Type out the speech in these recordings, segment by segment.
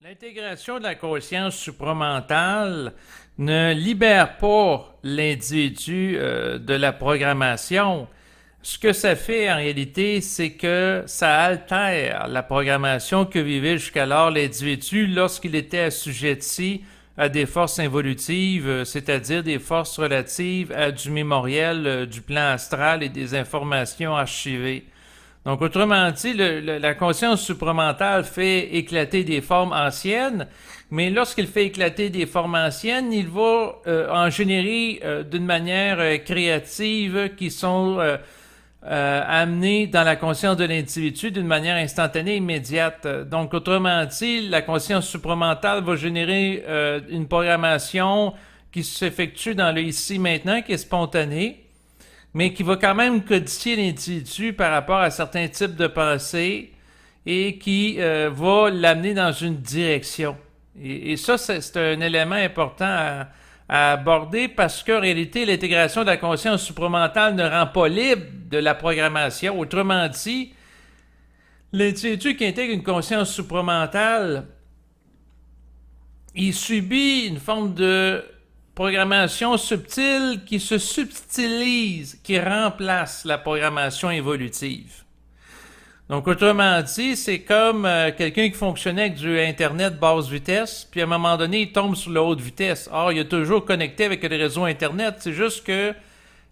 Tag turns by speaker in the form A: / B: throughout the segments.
A: L'intégration de la conscience supramentale ne libère pas l'individu de la programmation. Ce que ça fait en réalité, c'est que ça altère la programmation que vivait jusqu'alors l'individu lorsqu'il était assujetti à des forces involutives, c'est-à-dire des forces relatives à du mémoriel, du plan astral et des informations archivées. Donc, autrement dit, la conscience supramentale fait éclater des formes anciennes, mais lorsqu'il fait éclater des formes anciennes, il va en générer d'une manière créative qui sont amenées dans la conscience de l'individu d'une manière instantanée, immédiate. Donc, autrement dit, la conscience supramentale va générer une programmation qui s'effectue dans le ici maintenant, qui est spontanée, mais qui va quand même codifier l'individu par rapport à certains types de pensées et qui va l'amener dans une direction. Et ça, c'est un élément important à aborder parce qu'en réalité, l'intégration de la conscience supramentale ne rend pas libre de la programmation. Autrement dit, l'individu qui intègre une conscience supramentale, il subit une forme de programmation subtile qui se subtilise, qui remplace la programmation évolutive. Donc, autrement dit, c'est comme quelqu'un qui fonctionnait avec du Internet basse vitesse, puis à un moment donné, il tombe sur la haute vitesse. Or, il est toujours connecté avec le réseau Internet. C'est juste que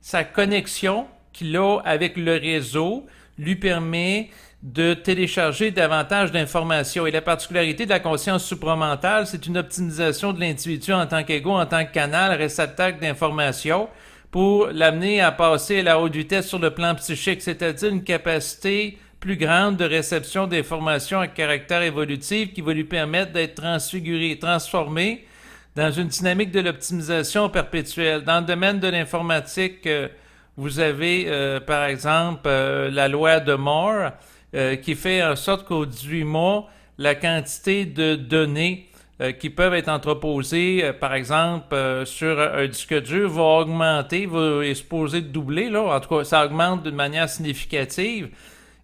A: sa connexion qu'il a avec le réseau lui permet de télécharger davantage d'informations. Et la particularité de la conscience supramentale, c'est une optimisation de l'individu en tant qu'ego, en tant que canal, réceptacle d'informations, pour l'amener à passer à la haute vitesse sur le plan psychique, c'est-à-dire une capacité plus grande de réception d'informations à caractère évolutif qui va lui permettre d'être transfiguré, transformé dans une dynamique de l'optimisation perpétuelle. Dans le domaine de l'informatique, vous avez, par exemple, la loi de Moore, qui fait en sorte qu'au 18 mois, la quantité de données qui peuvent être entreposées, par exemple, sur un disque dur va augmenter, va est supposé doubler, là. En tout cas, ça augmente d'une manière significative.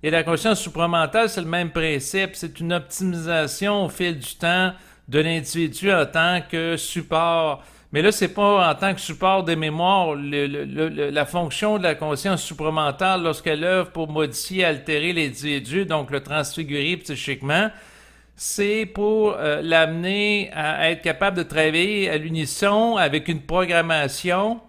A: Et la conscience supramentale, c'est le même principe. C'est une optimisation au fil du temps de l'individu en tant que support. Mais là, c'est pas en tant que support des mémoires. La fonction de la conscience supramentale, lorsqu'elle œuvre pour modifier, altérer l'individu, donc le transfigurer psychiquement, c'est pour l'amener à être capable de travailler à l'unisson avec une programmation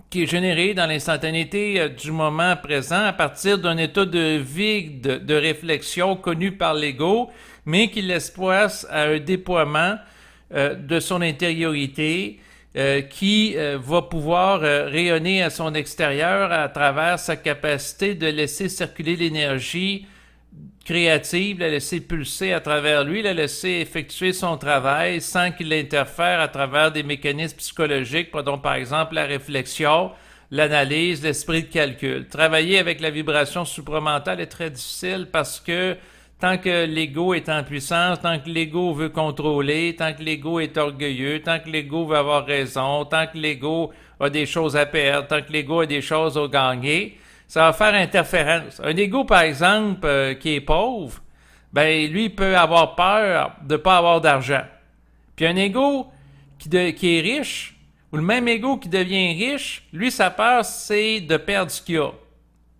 A: qui est générée dans l'instantanéité du moment présent à partir d'un état de vide, de réflexion connu par l'ego, mais qui laisse place à un déploiement de son intériorité qui va pouvoir rayonner à son extérieur à travers sa capacité de laisser circuler l'énergie créative, la laisser pulser à travers lui, la laisser effectuer son travail sans qu'il interfère à travers des mécanismes psychologiques, dont par exemple la réflexion, l'analyse, l'esprit de calcul. Travailler avec la vibration supramentale est très difficile parce que tant que l'ego est en puissance, tant que l'ego veut contrôler, tant que l'ego est orgueilleux, tant que l'ego veut avoir raison, tant que l'ego a des choses à perdre, tant que l'ego a des choses à gagner, ça va faire interférence. Un ego, par exemple, qui est pauvre, ben lui peut avoir peur de ne pas avoir d'argent. Puis un ego qui est riche, ou le même ego qui devient riche, lui, sa peur, c'est de perdre ce qu'il a.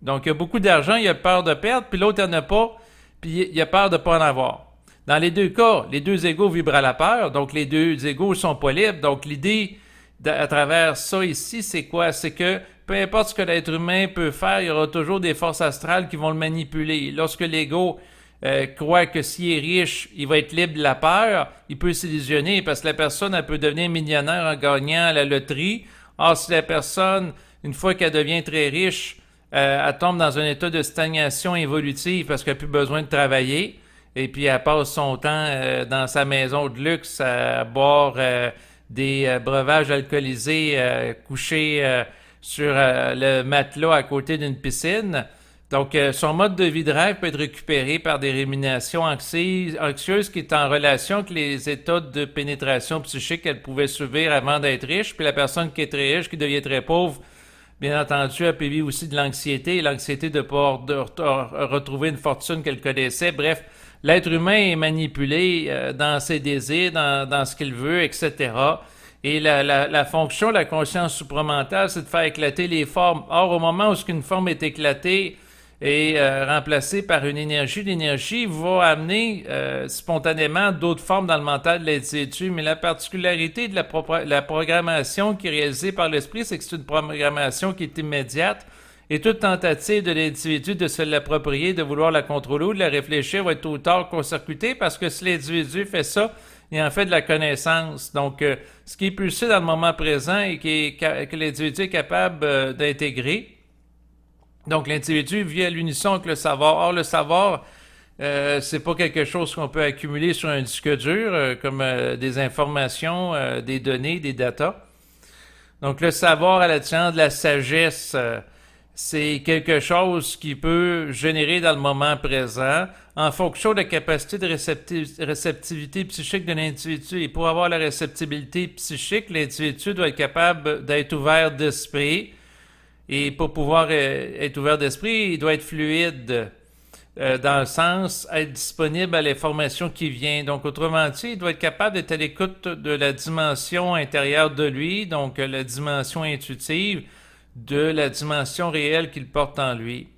A: Donc, il a beaucoup d'argent, il a peur de perdre, puis l'autre, il n'en a pas, puis il a peur de ne pas en avoir. Dans les deux cas, les deux égos vibrent à la peur, donc les deux égos ne sont pas libres. Donc, l'idée à travers ça ici, c'est quoi? C'est que peu importe ce que l'être humain peut faire, il y aura toujours des forces astrales qui vont le manipuler. Lorsque l'ego croit que s'il est riche, il va être libre de la peur, il peut s'illusionner parce que la personne, elle peut devenir millionnaire en gagnant à la loterie. Or, si la personne, une fois qu'elle devient très riche, elle tombe dans un état de stagnation évolutive parce qu'elle n'a plus besoin de travailler et puis elle passe son temps dans sa maison de luxe à boire des breuvages alcoolisés couchés sur le matelas à côté d'une piscine. Donc, son mode de vie de rêve peut être récupéré par des ruminations anxieuses qui est en relation avec les états de pénétration psychique qu'elle pouvait subir avant d'être riche. Puis la personne qui est très riche, qui devient très pauvre, bien entendu, elle peut vivre aussi de l'anxiété de pouvoir retrouver une fortune qu'elle connaissait. Bref, l'être humain est manipulé dans ses désirs, dans ce qu'il veut, etc. Et la fonction de la conscience supramentale, c'est de faire éclater les formes. Or, au moment où une forme est éclatée et remplacée par une énergie, l'énergie va amener spontanément d'autres formes dans le mental de l'individu. Mais la particularité de la programmation qui est réalisée par l'esprit, c'est que c'est une programmation qui est immédiate. Et toute tentative de l'individu de se l'approprier, de vouloir la contrôler ou de la réfléchir va être tôt ou tard court-circuitée parce que si l'individu fait ça, il en fait de la connaissance. Donc, ce qui est pulsé dans le moment présent et que l'individu est capable d'intégrer. Donc, l'individu vit à l'unisson avec le savoir. Or, le savoir, c'est pas quelque chose qu'on peut accumuler sur un disque dur, comme des informations, des données, des datas. Donc, le savoir, à la différence de la sagesse, c'est quelque chose qui peut générer dans le moment présent en fonction de la capacité de réceptivité psychique de l'individu. Et pour avoir la réceptibilité psychique, l'individu doit être capable d'être ouvert d'esprit. Et pour pouvoir être ouvert d'esprit, il doit être fluide dans le sens être disponible à l'information qui vient. Donc, autrement dit, il doit être capable d'être à l'écoute de la dimension intérieure de lui, donc la dimension intuitive, de la dimension réelle qu'il porte en lui.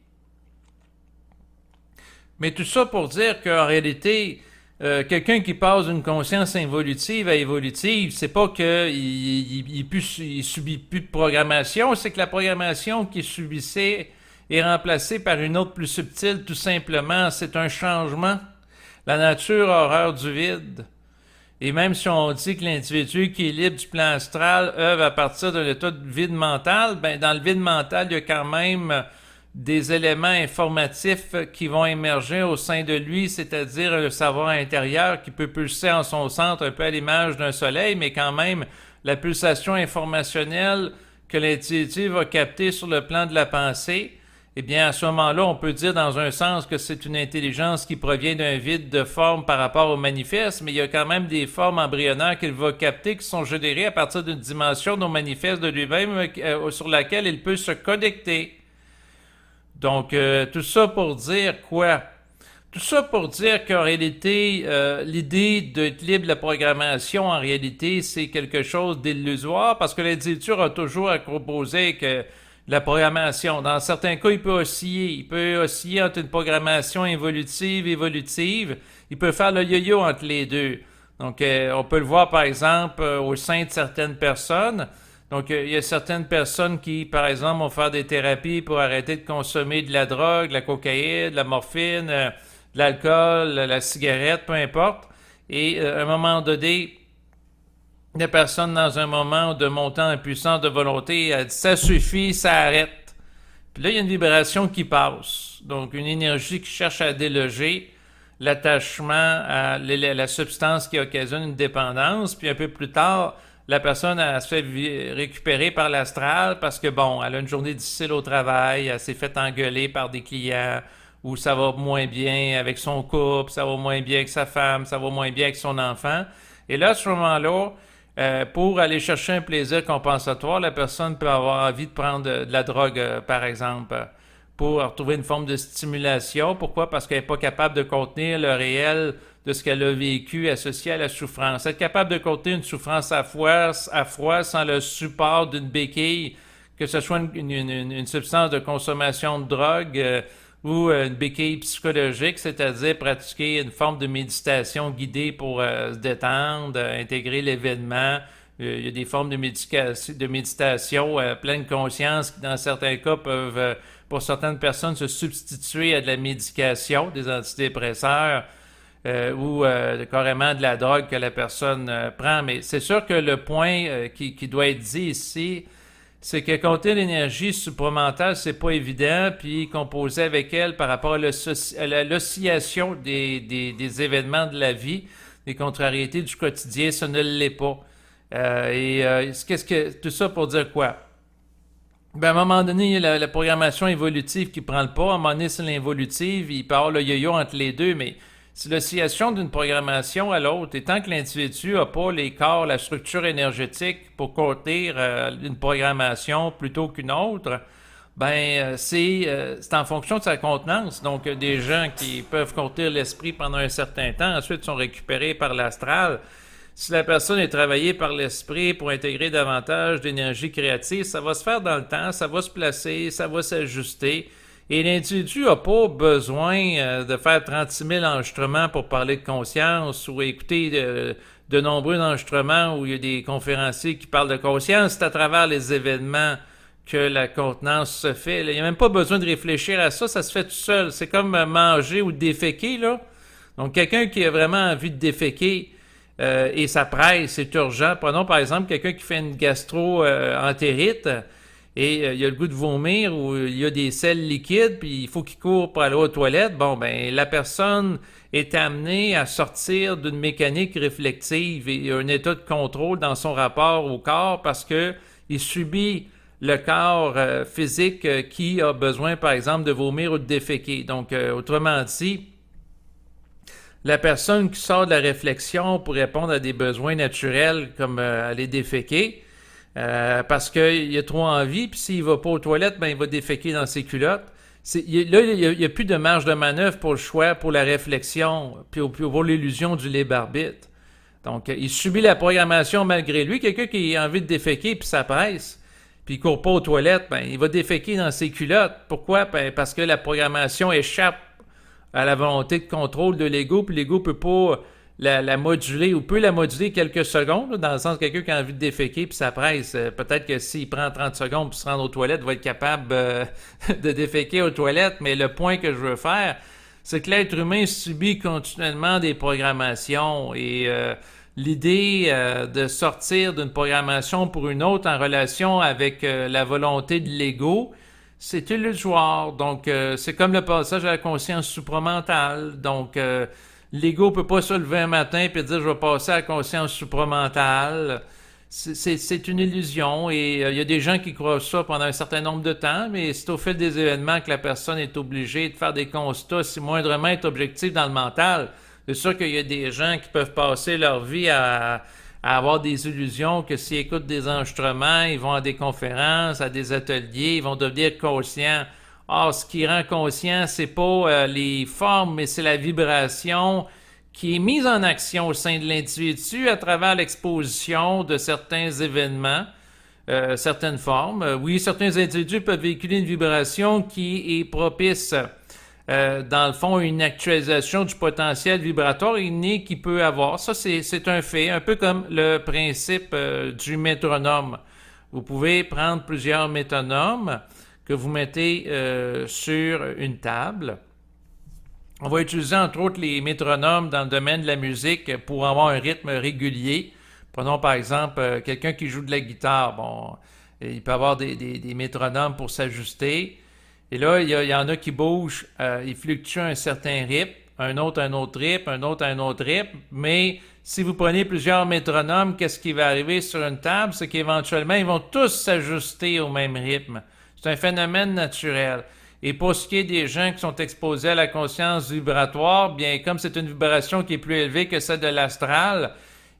A: Mais tout ça pour dire qu'en réalité, quelqu'un qui passe d'une conscience involutive à évolutive, c'est pas qu'il subit plus de programmation, c'est que la programmation qu'il subissait est remplacée par une autre plus subtile, tout simplement. C'est un changement. La nature a horreur du vide. Et même si on dit que l'individu qui est libre du plan astral œuvre à partir d'un état de vide mental, ben dans le vide mental, il y a quand même des éléments informatifs qui vont émerger au sein de lui, c'est-à-dire le savoir intérieur qui peut pulser en son centre un peu à l'image d'un soleil, mais quand même la pulsation informationnelle que l'individu va capter sur le plan de la pensée. Eh bien, à ce moment-là, on peut dire dans un sens que c'est une intelligence qui provient d'un vide de forme par rapport au manifeste, mais il y a quand même des formes embryonnaires qu'il va capter qui sont générées à partir d'une dimension non manifeste de lui-même sur laquelle il peut se connecter. Donc, tout ça pour dire quoi? Tout ça pour dire qu'en réalité, l'idée d'être libre de la programmation, en réalité, c'est quelque chose d'illusoire parce que l'individu a toujours à composer que la programmation. Dans certains cas, il peut osciller. Il peut osciller entre une programmation évolutive. Il peut faire le yo-yo entre les deux. Donc, on peut le voir, par exemple, au sein de certaines personnes. Donc, il y a certaines personnes qui, par exemple, vont faire des thérapies pour arrêter de consommer de la drogue, de la cocaïne, de la morphine, de l'alcool, la cigarette, peu importe. Et à un moment donné, la personne, dans un moment de montant en puissance de volonté, elle dit « ça suffit, ça arrête ». Puis là, il y a une vibration qui passe. Donc, une énergie qui cherche à déloger l'attachement à la substance qui occasionne une dépendance. Puis un peu plus tard, la personne elle se fait récupérer par l'astral parce que, bon, elle a une journée difficile au travail, elle s'est fait engueuler par des clients, ou ça va moins bien avec son couple, ça va moins bien avec sa femme, ça va moins bien avec son enfant. Et là, à ce moment-là, pour aller chercher un plaisir compensatoire, la personne peut avoir envie de prendre de la drogue, par exemple, pour retrouver une forme de stimulation. Pourquoi? Parce qu'elle n'est pas capable de contenir le réel de ce qu'elle a vécu associé à la souffrance. Être capable de contenir une souffrance à froid sans le support d'une béquille, que ce soit une substance de consommation de drogue ou une béquille psychologique, c'est-à-dire pratiquer une forme de méditation guidée pour se détendre, intégrer l'événement. Il y a des formes de méditation pleine conscience qui, dans certains cas, peuvent, pour certaines personnes, se substituer à de la médication, des antidépresseurs ou carrément de la drogue que la personne prend. Mais c'est sûr que le point qui doit être dit ici, c'est que compter l'énergie supramentale, c'est pas évident, puis composer avec elle par rapport à l'oscillation des événements de la vie, des contrariétés du quotidien, ça ne l'est pas. Qu'est-ce que tout ça pour dire quoi? Ben, à un moment donné, il y a la programmation évolutive qui prend le pas. À un moment donné, c'est l'involutive, il peut y avoir le yo-yo entre les deux, mais c'est l'oscillation d'une programmation à l'autre. Et tant que l'individu n'a pas les corps, la structure énergétique pour contenir une programmation plutôt qu'une autre, C'est en fonction de sa contenance. Donc, des gens qui peuvent contenir l'esprit pendant un certain temps, ensuite sont récupérés par l'astral. Si la personne est travaillée par l'esprit pour intégrer davantage d'énergie créative, ça va se faire dans le temps, ça va se placer, ça va s'ajuster. Et l'individu n'a pas besoin de faire 36 000 enregistrements pour parler de conscience ou écouter de nombreux enregistrements où il y a des conférenciers qui parlent de conscience. C'est à travers les événements que la contenance se fait. Il n'y a même pas besoin de réfléchir à ça, ça se fait tout seul. C'est comme manger ou déféquer, là. Donc, quelqu'un qui a vraiment envie de déféquer, et ça presse, c'est urgent. Prenons par exemple quelqu'un qui fait une gastro-entérite et il a le goût de vomir ou il y a des selles liquides puis il faut qu'il court pour aller aux toilettes. Bon, ben la personne est amenée à sortir d'une mécanique réflexive et un état de contrôle dans son rapport au corps parce que il subit le corps physique qui a besoin par exemple de vomir ou de déféquer. Donc, autrement dit, la personne qui sort de la réflexion pour répondre à des besoins naturels comme aller déféquer, parce qu'il a trop envie, puis s'il va pas aux toilettes, ben il va déféquer dans ses culottes. Il n'y a plus de marge de manœuvre pour le choix, pour la réflexion, puis pour l'illusion du libre arbitre. Donc, il subit la programmation malgré lui. Quelqu'un qui a envie de déféquer, puis ça presse, puis il court pas aux toilettes, ben il va déféquer dans ses culottes. Pourquoi? Ben, parce que la programmation échappe à la volonté de contrôle de l'ego, puis l'ego peut pas la moduler, ou peut la moduler quelques secondes, là, dans le sens que quelqu'un qui a envie de déféquer, puis ça presse. Peut-être que s'il prend 30 secondes pour se rendre aux toilettes, il va être capable de déféquer aux toilettes, mais le point que je veux faire, c'est que l'être humain subit continuellement des programmations, et l'idée de sortir d'une programmation pour une autre en relation avec la volonté de l'ego, c'est illusoire. Donc, c'est comme le passage à la conscience supramentale. Donc, l'ego ne peut pas se lever un matin et dire « je vais passer à la conscience supramentale ». C'est une illusion et il y a des gens qui croient ça pendant un certain nombre de temps, mais c'est au fil des événements que la personne est obligée de faire des constats si moindrement est objectif dans le mental. C'est sûr qu'il y a des gens qui peuvent passer leur vie à avoir des illusions que s'ils écoutent des enregistrements, ils vont à des conférences, à des ateliers, ils vont devenir conscients. Or, ce qui rend conscient, c'est pas les formes, mais c'est la vibration qui est mise en action au sein de l'individu à travers l'exposition de certains événements, certaines formes. Oui, certains individus peuvent véhiculer une vibration qui est propice dans le fond, une actualisation du potentiel vibratoire inné qu'il peut avoir. Ça, c'est un fait, un peu comme le principe du métronome. Vous pouvez prendre plusieurs métronomes que vous mettez sur une table. On va utiliser entre autres les métronomes dans le domaine de la musique pour avoir un rythme régulier. Prenons par exemple quelqu'un qui joue de la guitare. Bon, il peut avoir des métronomes pour s'ajuster. Et là, il y en a qui bougent, ils fluctuent un certain rythme, un autre rythme, un autre rythme. Mais si vous prenez plusieurs métronomes, qu'est-ce qui va arriver sur une table? C'est qu'éventuellement, ils vont tous s'ajuster au même rythme. C'est un phénomène naturel. Et pour ce qui est des gens qui sont exposés à la conscience vibratoire, bien, comme c'est une vibration qui est plus élevée que celle de l'astral,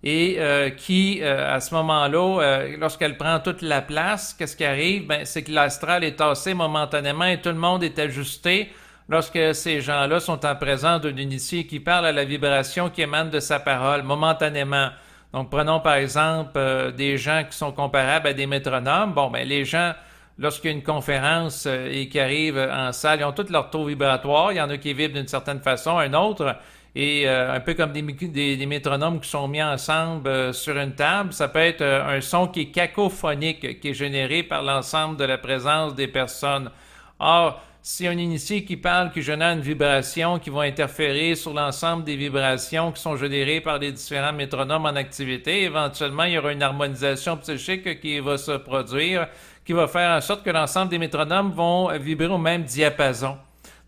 A: et qui, à ce moment-là, lorsqu'elle prend toute la place, qu'est-ce qui arrive? Ben, c'est que l'astral est tassé momentanément et tout le monde est ajusté lorsque ces gens-là sont en présence d'un initié qui parle à la vibration qui émane de sa parole, momentanément. Donc, prenons par exemple des gens qui sont comparables à des métronomes. Bon, ben les gens, lorsqu'il y a une conférence et qui arrivent en salle, ils ont tous leur taux vibratoire. Il y en a qui vibrent d'une certaine façon, un autre. Et un peu comme des métronomes qui sont mis ensemble sur une table, ça peut être un son qui est cacophonique, qui est généré par l'ensemble de la présence des personnes. Or, si un initié qui parle, qui génère une vibration qui va interférer sur l'ensemble des vibrations qui sont générées par les différents métronomes en activité, éventuellement, il y aura une harmonisation psychique qui va se produire, qui va faire en sorte que l'ensemble des métronomes vont vibrer au même diapason.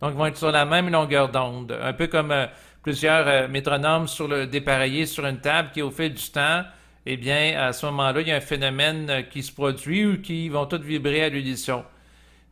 A: Donc, ils vont être sur la même longueur d'onde. Un peu comme plusieurs métronomes dépareillés sur une table qui, au fil du temps, eh bien, à ce moment-là, il y a un phénomène qui se produit ou qui vont tous vibrer à l'unisson.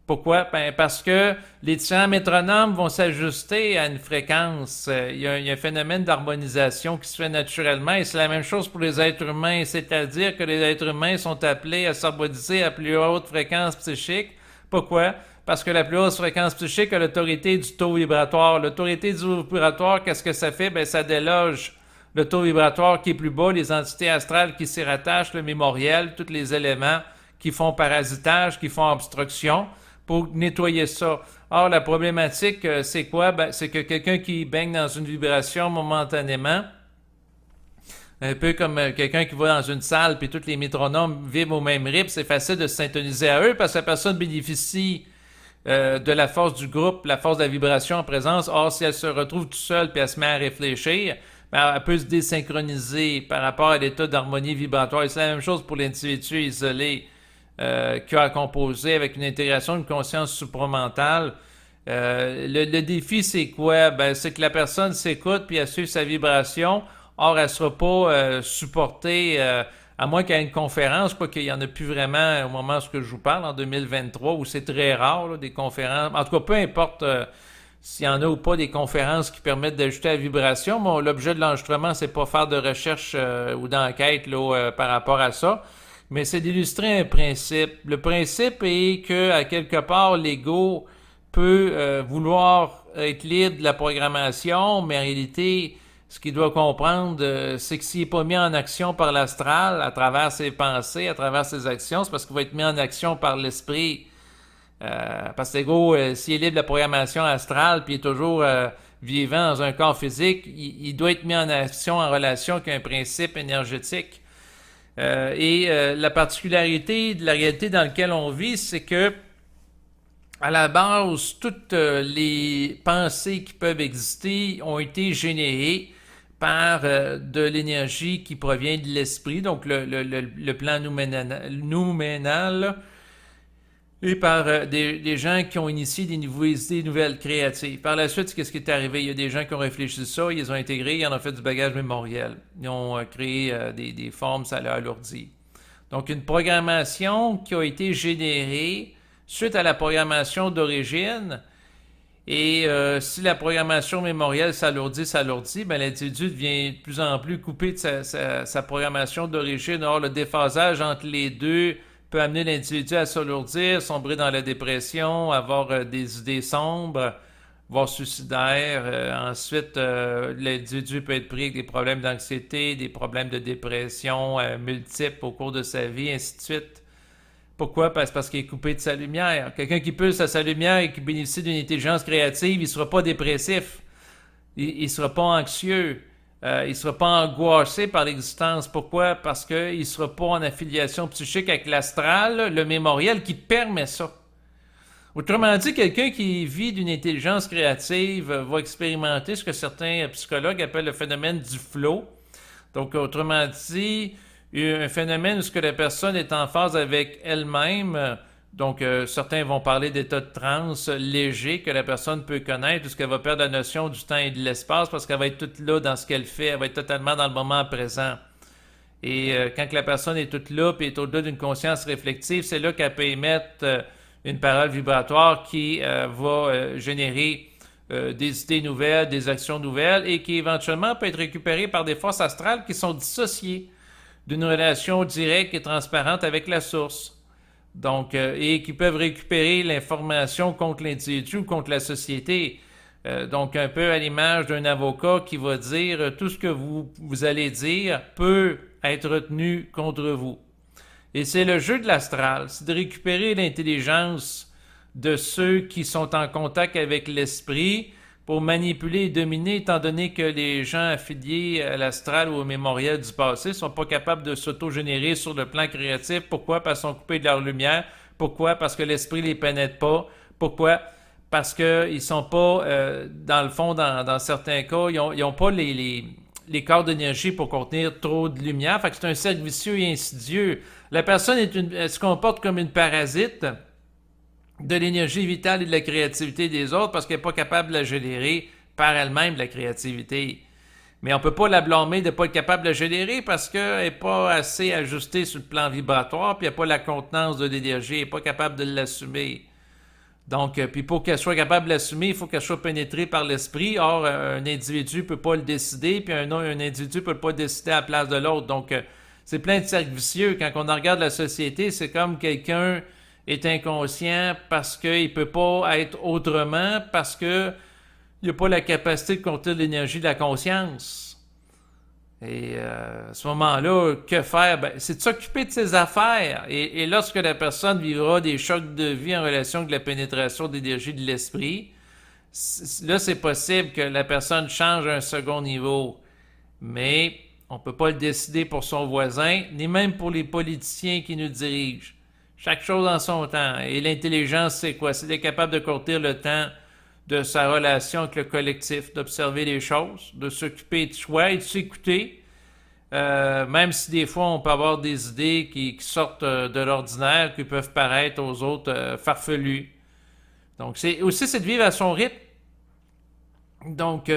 A: Pourquoi? Ben, parce que les différents métronomes vont s'ajuster à une fréquence. Il y a un phénomène d'harmonisation qui se fait naturellement et c'est la même chose pour les êtres humains, c'est-à-dire que les êtres humains sont appelés à s'harmoniser à plus haute fréquence psychique Pourquoi? Parce que la plus haute fréquence psychique a l'autorité du taux vibratoire. L'autorité du taux vibratoire, qu'est-ce que ça fait? Ben, ça déloge le taux vibratoire qui est plus bas, les entités astrales qui s'y rattachent, le mémoriel, tous les éléments qui font parasitage, qui font obstruction, pour nettoyer ça. Or, la problématique, c'est quoi? Ben, c'est que quelqu'un qui baigne dans une vibration momentanément, un peu comme quelqu'un qui va dans une salle puis tous les métronomes vivent au même rythme, c'est facile de se syntoniser à eux parce que la personne bénéficie de la force du groupe, la force de la vibration en présence. Or, si elle se retrouve tout seule puis elle se met à réfléchir, ben, elle peut se désynchroniser par rapport à l'état d'harmonie vibratoire. Et c'est la même chose pour l'individu isolé qui a à composer avec une intégration d'une conscience supramentale. Le défi, c'est quoi? Ben, c'est que la personne s'écoute puis elle suit sa vibration. Or, elle ne sera pas supportée, à moins qu'il y ait une conférence. Je crois qu'il n'y en a plus vraiment au moment où je vous parle, en 2023, où c'est très rare, là, des conférences. En tout cas, peu importe s'il y en a ou pas des conférences qui permettent d'ajuster la vibration. Bon, l'objet de l'enregistrement, c'est pas faire de recherche ou d'enquête là, par rapport à ça, mais c'est d'illustrer un principe. Le principe est que, à quelque part, l'ego peut vouloir être libre de la programmation, mais en réalité, ce qu'il doit comprendre, c'est que s'il n'est pas mis en action par l'astral, à travers ses pensées, à travers ses actions, c'est parce qu'il va être mis en action par l'esprit. Parce que l'ego, s'il est libre de la programmation astrale, puis il est toujours vivant dans un corps physique, il doit être mis en action en relation avec un principe énergétique. La particularité de la réalité dans laquelle on vit, c'est que à la base, toutes les pensées qui peuvent exister ont été générées par de l'énergie qui provient de l'esprit, donc le plan nouménal, et par des gens qui ont initié des idées nouvelles créatives. Par la suite, qu'est-ce qui est arrivé? Il y a des gens qui ont réfléchi ça, ils les ont intégrés, ils en ont fait du bagage mémoriel. Ils ont créé des formes, ça l'a alourdi. Donc, une programmation qui a été générée suite à la programmation d'origine. Et si la programmation mémorielle s'alourdit, ben, l'individu devient de plus en plus coupé de sa programmation d'origine. Or, le déphasage entre les deux peut amener l'individu à s'alourdir, sombrer dans la dépression, avoir des idées sombres, voire suicidaires. Ensuite, l'individu peut être pris avec des problèmes d'anxiété, des problèmes de dépression multiples au cours de sa vie, ainsi de suite. Pourquoi? Parce qu'il est coupé de sa lumière. Quelqu'un qui pulse à sa lumière et qui bénéficie d'une intelligence créative, il ne sera pas dépressif. Il ne sera pas anxieux. Il ne sera pas angoissé par l'existence. Pourquoi? Parce qu'il ne sera pas en affiliation psychique avec l'astral, le mémoriel qui permet ça. Autrement dit, quelqu'un qui vit d'une intelligence créative va expérimenter ce que certains psychologues appellent le phénomène du flow. Donc, autrement dit, un phénomène où ce que la personne est en phase avec elle-même. Donc, certains vont parler d'état de transe léger que la personne peut connaître, où ce qu'elle va perdre la notion du temps et de l'espace parce qu'elle va être toute là dans ce qu'elle fait, elle va être totalement dans le moment présent. Et quand la personne est toute là et est au-delà d'une conscience réflexive, c'est là qu'elle peut émettre une parole vibratoire qui va générer des idées nouvelles, des actions nouvelles et qui éventuellement peut être récupérée par des forces astrales qui sont dissociées d'une relation directe et transparente avec la source. Donc, et qui peuvent récupérer l'information contre l'individu ou contre la société. Donc, un peu à l'image d'un avocat qui va dire tout ce que vous allez dire peut être retenu contre vous. Et c'est le jeu de l'astral, c'est de récupérer l'intelligence de ceux qui sont en contact avec l'esprit pour manipuler et dominer, étant donné que les gens affiliés à l'astral ou au mémoriel du passé ne sont pas capables de s'auto-générer sur le plan créatif. Pourquoi? Parce qu'ils sont coupés de leur lumière. Pourquoi? Parce que l'esprit ne les pénètre pas. Pourquoi? Parce qu'ils ne sont pas, dans le fond, dans certains cas, ils n'ont pas les corps d'énergie pour contenir trop de lumière. Fait que c'est un cercle vicieux et insidieux. La personne elle se comporte comme une parasite de l'énergie vitale et de la créativité des autres parce qu'elle n'est pas capable de la générer par elle-même, la créativité. Mais on ne peut pas la blâmer de ne pas être capable de la générer parce qu'elle n'est pas assez ajustée sur le plan vibratoire, puis elle n'a pas la contenance de l'énergie, elle n'est pas capable de l'assumer. Donc, puis pour qu'elle soit capable de l'assumer, il faut qu'elle soit pénétrée par l'esprit. Or, un individu ne peut pas le décider, puis un individu ne peut pas décider à la place de l'autre. Donc, c'est plein de cercles vicieux. Quand on regarde la société, c'est comme quelqu'un est inconscient parce qu'il ne peut pas être autrement, parce qu'il n'a pas la capacité de contenir l'énergie de la conscience. Et à ce moment-là, que faire? Ben, c'est de s'occuper de ses affaires. Et lorsque la personne vivra des chocs de vie en relation avec la pénétration d'énergie de l'esprit, là, c'est possible que la personne change à un second niveau. Mais on ne peut pas le décider pour son voisin, ni même pour les politiciens qui nous dirigent. Chaque chose en son temps. Et l'intelligence, c'est quoi? C'est d'être capable de contenir le temps de sa relation avec le collectif, d'observer les choses, de s'occuper de soi et de s'écouter, même si des fois on peut avoir des idées qui sortent de l'ordinaire, qui peuvent paraître aux autres farfelues. Donc, c'est de vivre à son rythme. Donc,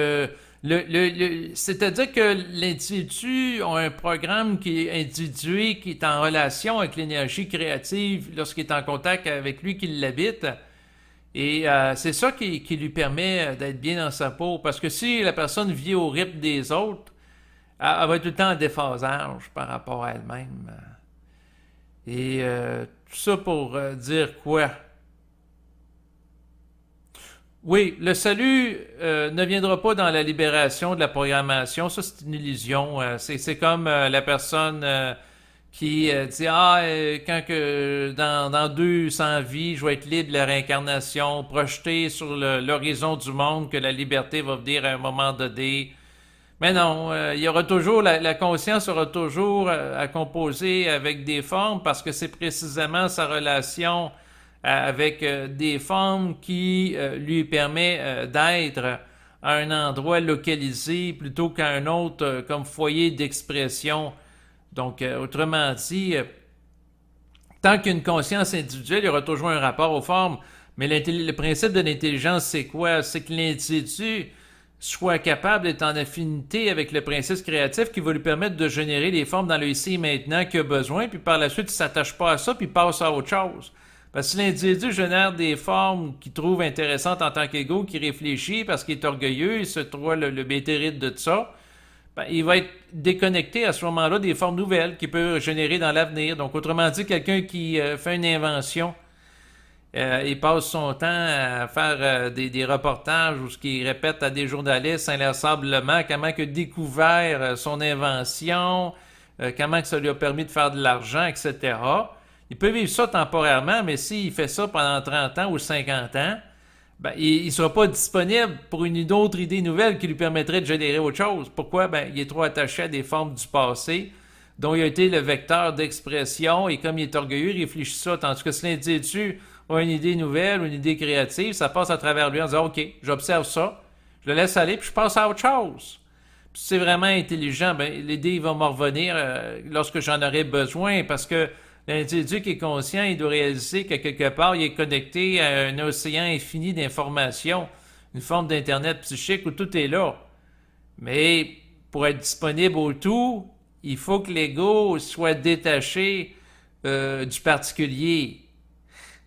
A: c'est-à-dire que l'individu a un programme qui est individué, qui est en relation avec l'énergie créative lorsqu'il est en contact avec lui, qui l'habite. Et c'est ça qui lui permet d'être bien dans sa peau. Parce que si la personne vit au rythme des autres, elle va être tout le temps en déphasage par rapport à elle-même. Et tout ça pour dire quoi? Oui, le salut ne viendra pas dans la libération de la programmation. Ça, c'est une illusion. C'est comme la personne qui dit quand que dans 200 vies, je vais être libre de la réincarnation, projeté sur l'horizon du monde que la liberté va venir à un moment donné. Mais non, il y aura toujours la conscience aura toujours à composer avec des formes parce que c'est précisément sa relation avec des formes qui lui permet d'être à un endroit localisé plutôt qu'à un autre comme foyer d'expression. Donc, autrement dit, tant qu'une conscience individuelle, il y aura toujours un rapport aux formes. Mais le principe de l'intelligence, c'est quoi? C'est que l'individu soit capable d'être en affinité avec le principe créatif qui va lui permettre de générer les formes dans le ici et maintenant qu'il a besoin, puis par la suite, il ne s'attache pas à ça, puis il passe à autre chose. Parce que si l'individu génère des formes qu'il trouve intéressantes en tant qu'ego, qui réfléchit parce qu'il est orgueilleux, il se trouve le bétérite de ça, ben, il va être déconnecté à ce moment-là des formes nouvelles qu'il peut générer dans l'avenir. Donc, autrement dit, quelqu'un qui fait une invention, il passe son temps à faire des reportages où ce qu'il répète à des journalistes inlassablement comment il a découvert son invention, comment que ça lui a permis de faire de l'argent, etc. Il peut vivre ça temporairement, mais s'il fait ça pendant 30 ans ou 50 ans, ben, il ne sera pas disponible pour une autre idée nouvelle qui lui permettrait de générer autre chose. Pourquoi? Ben, il est trop attaché à des formes du passé dont il a été le vecteur d'expression et comme il est orgueilleux, il réfléchit ça. Tandis que si l'individu a une idée nouvelle ou une idée créative, ça passe à travers lui en disant « OK, j'observe ça, je le laisse aller, puis je passe à autre chose. » Puis si c'est vraiment intelligent, ben, l'idée va me revenir lorsque j'en aurai besoin parce que l'individu qui est conscient, il doit réaliser que quelque part, il est connecté à un océan infini d'informations, une forme d'Internet psychique où tout est là. Mais pour être disponible au tout, il faut que l'ego soit détaché du particulier.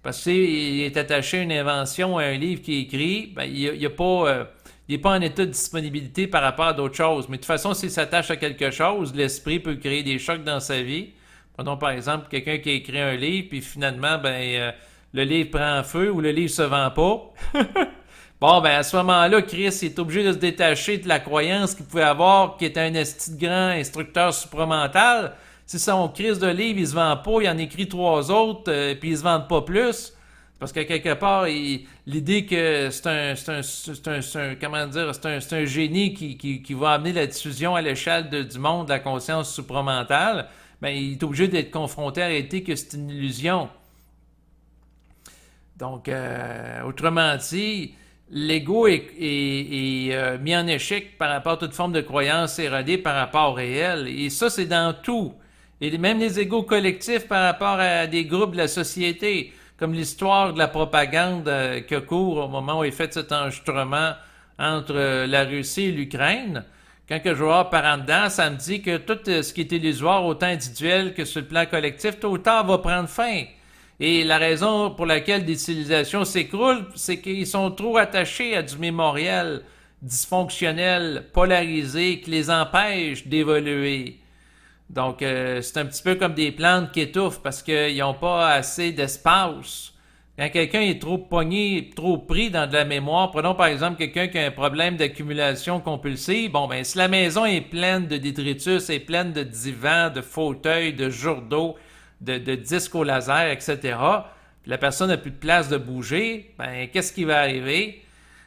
A: Parce que s'il est attaché à une invention, à un livre qui est écrit, ben, il n'est pas en état de disponibilité par rapport à d'autres choses. Mais de toute façon, s'il s'attache à quelque chose, l'esprit peut créer des chocs dans sa vie. Prenons par exemple quelqu'un qui a écrit un livre, puis finalement, le livre prend feu ou le livre se vend pas. Bon, ben à ce moment-là, Chris est obligé de se détacher de la croyance qu'il pouvait avoir, qui était un esti de grand instructeur supramental. Si son crise de livre, il se vend pas, il en écrit 3 autres, puis ils se vendent pas plus. Parce que quelque part, l'idée que c'est un génie qui va amener la diffusion à l'échelle du monde de la conscience supramentale, ben, il est obligé d'être confronté à la réalité que c'est une illusion. Donc, autrement dit, l'ego est mis en échec par rapport à toute forme de croyance érodée par rapport au réel. Et ça, c'est dans tout. Et même les égos collectifs par rapport à des groupes de la société, comme l'histoire de la propagande qui court au moment où est fait cet enregistrement entre la Russie et l'Ukraine. Quand que je vais voir par en dedans, ça me dit que tout ce qui est illusoire, autant individuel que sur le plan collectif, tôt ou tard va prendre fin. Et la raison pour laquelle des civilisations s'écroulent, c'est qu'ils sont trop attachés à du mémoriel dysfonctionnel, polarisé, qui les empêche d'évoluer. Donc, c'est un petit peu comme des plantes qui étouffent parce qu'ils n'ont pas assez d'espace. Quand quelqu'un est trop pogné, trop pris dans de la mémoire, prenons par exemple quelqu'un qui a un problème d'accumulation compulsive, bon, ben, si la maison est pleine de détritus, est pleine de divans, de fauteuils, de journaux, de disques au laser, etc., puis la personne n'a plus de place de bouger, ben, qu'est-ce qui va arriver?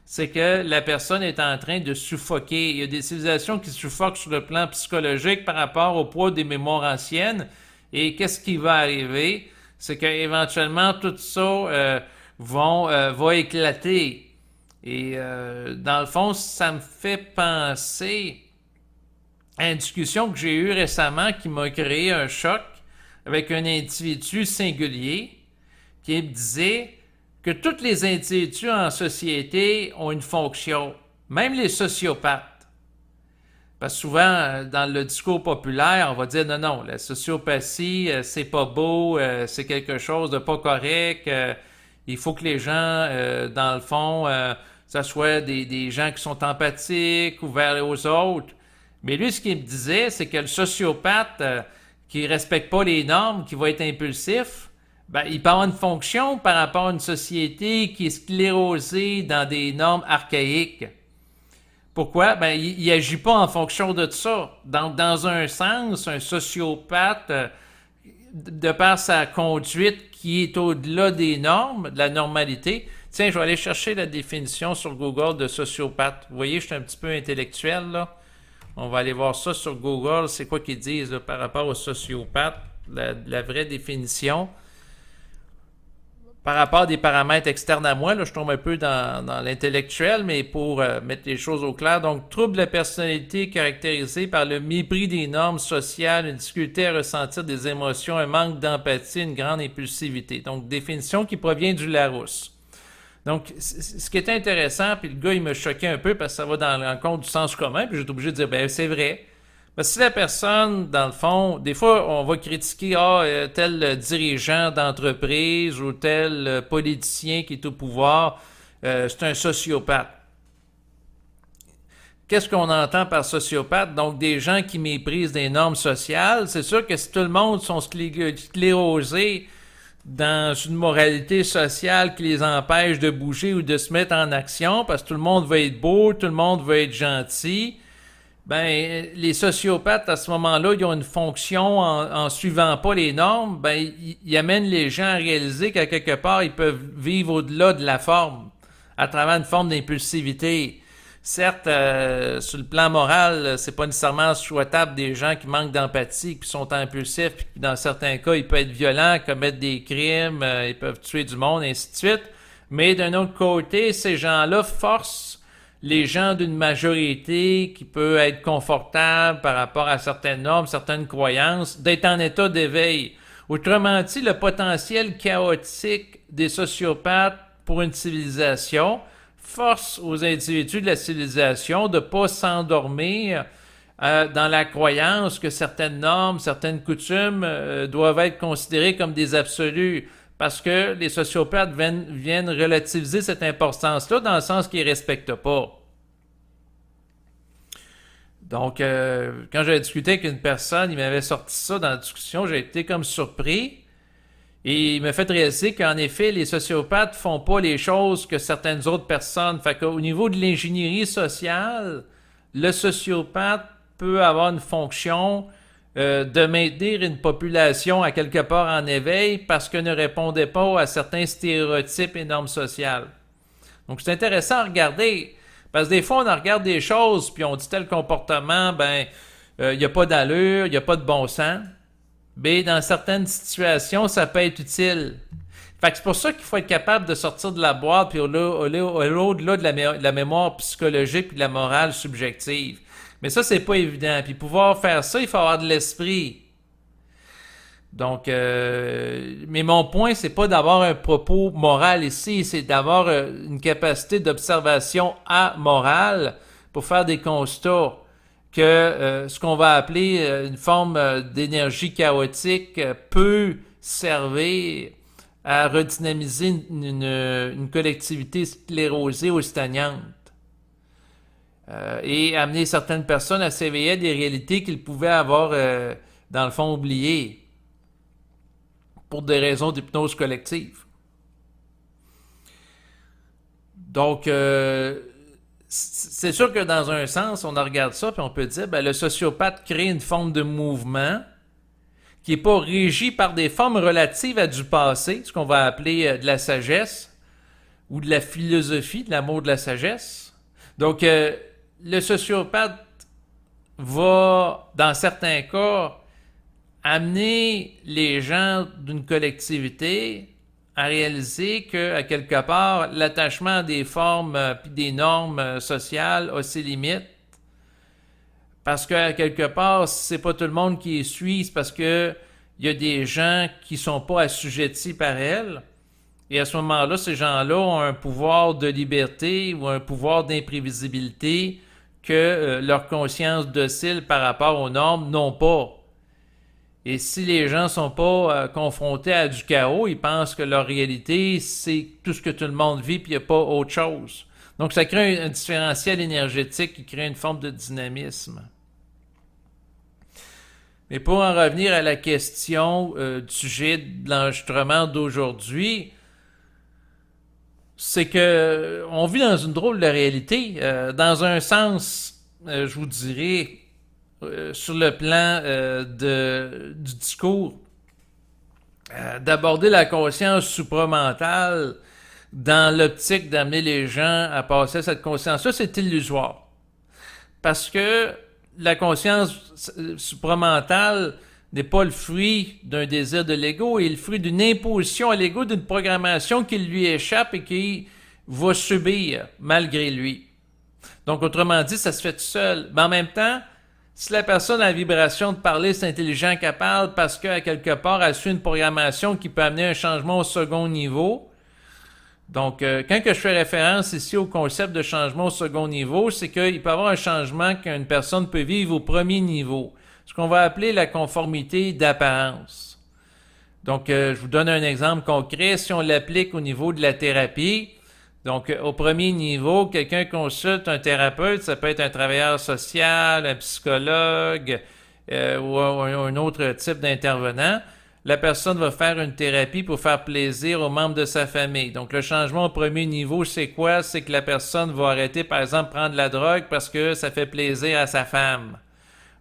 A: C'est que la personne est en train de suffoquer. Il y a des civilisations qui suffoquent sur le plan psychologique par rapport au poids des mémoires anciennes. Et qu'est-ce qui va arriver? C'est qu'éventuellement, tout ça va éclater. Et dans le fond, ça me fait penser à une discussion que j'ai eue récemment qui m'a créé un choc avec un individu singulier qui me disait que tous les individus en société ont une fonction, même les sociopathes. Parce que souvent, dans le discours populaire, on va dire non, non, la sociopathie, c'est pas beau, c'est quelque chose de pas correct. Il faut que les gens, dans le fond, ça soit des gens qui sont empathiques, ouverts aux autres. Mais lui, ce qu'il me disait, c'est que le sociopathe qui respecte pas les normes, qui va être impulsif, ben, il peut avoir une fonction par rapport à une société qui est sclérosée dans des normes archaïques. Pourquoi? Ben, il agit pas en fonction de ça. Donc, dans un sens, un sociopathe, de par sa conduite qui est au-delà des normes, de la normalité. Tiens, je vais aller chercher la définition sur Google de sociopathe. Vous voyez, je suis un petit peu intellectuel, là. On va aller voir ça sur Google. C'est quoi qu'ils disent là, par rapport au sociopathe, la vraie définition. Par rapport à des paramètres externes à moi, là, je tombe un peu dans l'intellectuel, mais pour mettre les choses au clair. Donc, trouble de la personnalité caractérisé par le mépris des normes sociales, une difficulté à ressentir des émotions, un manque d'empathie, une grande impulsivité. Donc, définition qui provient du Larousse. Donc, ce qui est intéressant, puis le gars, il me choquait un peu parce que ça va dans l'encontre du sens commun, puis j'étais obligé de dire, ben c'est vrai. Parce que si la personne, dans le fond, des fois, on va critiquer tel dirigeant d'entreprise ou tel politicien qui est au pouvoir, c'est un sociopathe. Qu'est-ce qu'on entend par sociopathe? Donc, des gens qui méprisent des normes sociales. C'est sûr que si tout le monde sont sclérosés dans une moralité sociale qui les empêche de bouger ou de se mettre en action, parce que tout le monde veut être beau, tout le monde veut être gentil, ben, les sociopathes, à ce moment-là, ils ont une fonction en suivant pas les normes, ben, ils amènent les gens à réaliser qu'à quelque part, ils peuvent vivre au-delà de la forme, à travers une forme d'impulsivité. Certes, sur le plan moral, c'est pas nécessairement souhaitable des gens qui manquent d'empathie, qui sont impulsifs, puis dans certains cas, ils peuvent être violents, commettre des crimes, ils peuvent tuer du monde, et ainsi de suite. Mais d'un autre côté, ces gens-là forcent les gens d'une majorité qui peut être confortable par rapport à certaines normes, certaines croyances, d'être en état d'éveil. Autrement dit, le potentiel chaotique des sociopathes pour une civilisation force aux individus de la civilisation de ne pas s'endormir dans la croyance que certaines normes, certaines coutumes doivent être considérées comme des absolus. Parce que les sociopathes viennent relativiser cette importance-là dans le sens qu'ils ne respectent pas. Donc, quand j'avais discuté avec une personne, il m'avait sorti ça dans la discussion, j'ai été comme surpris. Et il m'a fait réaliser qu'en effet, les sociopathes font pas les choses que certaines autres personnes. Fait qu'au niveau de l'ingénierie sociale, le sociopathe peut avoir une fonction de maintenir une population à quelque part en éveil parce qu'elle ne répondait pas à certains stéréotypes et normes sociales. Donc, c'est intéressant à regarder. Parce que des fois, on regarde des choses puis on dit tel comportement, ben, il n'y a pas d'allure, il n'y a pas de bon sens. Mais dans certaines situations, ça peut être utile. Fait que c'est pour ça qu'il faut être capable de sortir de la boîte puis au-delà de la mémoire psychologique et de la morale subjective. Mais ça, c'est pas évident. Puis pouvoir faire ça, il faut avoir de l'esprit. Donc, mais mon point, c'est pas d'avoir un propos moral ici, c'est d'avoir une capacité d'observation amorale pour faire des constats que ce qu'on va appeler une forme d'énergie chaotique peut servir à redynamiser une collectivité sclérosée ou stagnante. Et amener certaines personnes à s'éveiller à des réalités qu'ils pouvaient avoir dans le fond, oubliées pour des raisons d'hypnose collective. Donc, c'est sûr que dans un sens, on regarde ça puis on peut dire, ben, le sociopathe crée une forme de mouvement qui n'est pas régi par des formes relatives à du passé, ce qu'on va appeler de la sagesse ou de la philosophie, de l'amour de la sagesse. Donc, le sociopathe va, dans certains cas, amener les gens d'une collectivité à réaliser que, à quelque part, l'attachement à des formes puis des normes sociales a ses limites. Parce que, à quelque part, si c'est pas tout le monde qui les suit, c'est parce que il y a des gens qui sont pas assujettis par elles. Et à ce moment-là, ces gens-là ont un pouvoir de liberté ou un pouvoir d'imprévisibilité que leur conscience docile par rapport aux normes n'ont pas. Et si les gens sont pas confrontés à du chaos, ils pensent que leur réalité, c'est tout ce que tout le monde vit, puis il n'y a pas autre chose. Donc, ça crée un différentiel énergétique qui crée une forme de dynamisme. Mais pour en revenir à la question du sujet de l'enregistrement d'aujourd'hui, c'est que on vit dans une drôle de réalité. Dans un sens, je vous dirais, sur le plan du discours, d'aborder la conscience supramentale dans l'optique d'amener les gens à passer à cette conscience-là, c'est illusoire. Parce que la conscience supramentale n'est pas le fruit d'un désir de l'ego, il est le fruit d'une imposition à l'ego, d'une programmation qui lui échappe et qui va subir malgré lui. Donc, autrement dit, ça se fait tout seul. Mais en même temps, si la personne a la vibration de parler, c'est intelligent qu'elle parle parce qu'à quelque part, elle suit une programmation qui peut amener un changement au second niveau. Donc, quand que je fais référence ici au concept de changement au second niveau, c'est qu'il peut y avoir un changement qu'une personne peut vivre au premier niveau, ce qu'on va appeler la conformité d'apparence. Donc, je vous donne un exemple concret. Si on l'applique au niveau de la thérapie, donc au premier niveau, quelqu'un consulte un thérapeute, ça peut être un travailleur social, un psychologue ou un autre type d'intervenant. La personne va faire une thérapie pour faire plaisir aux membres de sa famille. Donc, le changement au premier niveau, c'est quoi? C'est que la personne va arrêter, par exemple, de prendre la drogue parce que ça fait plaisir à sa femme,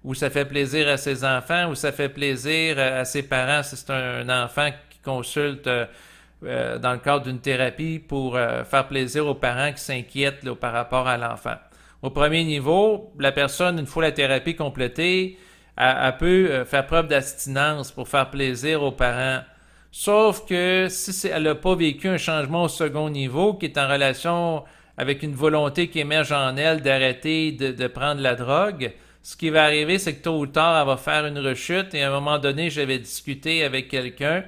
A: ou ça fait plaisir à ses enfants, ou ça fait plaisir à ses parents si c'est un enfant qui consulte dans le cadre d'une thérapie pour faire plaisir aux parents qui s'inquiètent là, par rapport à l'enfant. Au premier niveau, la personne, une fois la thérapie complétée, elle peut faire preuve d'abstinence pour faire plaisir aux parents. Sauf que si elle n'a pas vécu un changement au second niveau qui est en relation avec une volonté qui émerge en elle d'arrêter de prendre la drogue, ce qui va arriver, c'est que tôt ou tard, elle va faire une rechute. Et à un moment donné, j'avais discuté avec quelqu'un.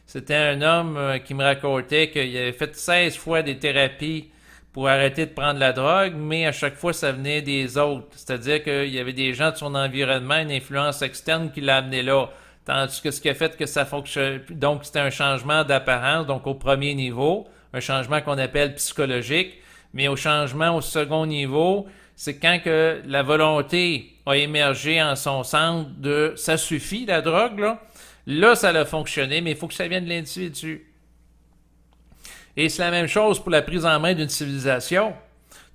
A: C'était un homme qui me racontait qu'il avait fait 16 fois des thérapies pour arrêter de prendre la drogue, mais à chaque fois, ça venait des autres. C'est-à-dire qu'il y avait des gens de son environnement, une influence externe qui l'a amené là. Tandis que ce qui a fait que ça fonctionne... Donc, c'était un changement d'apparence, donc au premier niveau, un changement qu'on appelle psychologique. Mais au changement au second niveau, c'est quand que la volonté a émergé en son centre de « ça suffit, la drogue », là, ça a fonctionné, mais il faut que ça vienne de l'individu. Et c'est la même chose pour la prise en main d'une civilisation.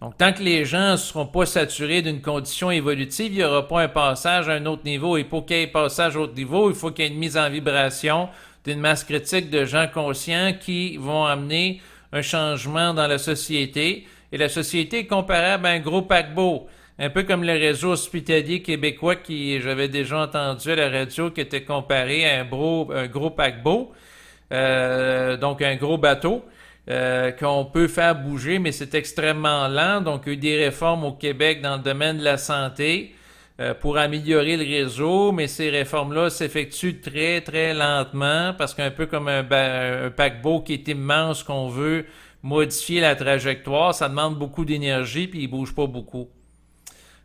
A: Donc, tant que les gens ne seront pas saturés d'une condition évolutive, il n'y aura pas un passage à un autre niveau. Et pour qu'il y ait un passage à un autre niveau, il faut qu'il y ait une mise en vibration d'une masse critique de gens conscients qui vont amener un changement dans la société. Et la société est comparable à un gros paquebot. Un peu comme le réseau hospitalier québécois qui, j'avais déjà entendu à la radio, qui était comparé à un gros paquebot. Donc, un gros bateau. Qu'on peut faire bouger, mais c'est extrêmement lent. Donc, il y a eu des réformes au Québec dans le domaine de la santé pour améliorer le réseau, mais ces réformes-là s'effectuent très, très lentement parce qu'un peu comme un paquebot qui est immense, qu'on veut modifier la trajectoire, ça demande beaucoup d'énergie puis il bouge pas beaucoup.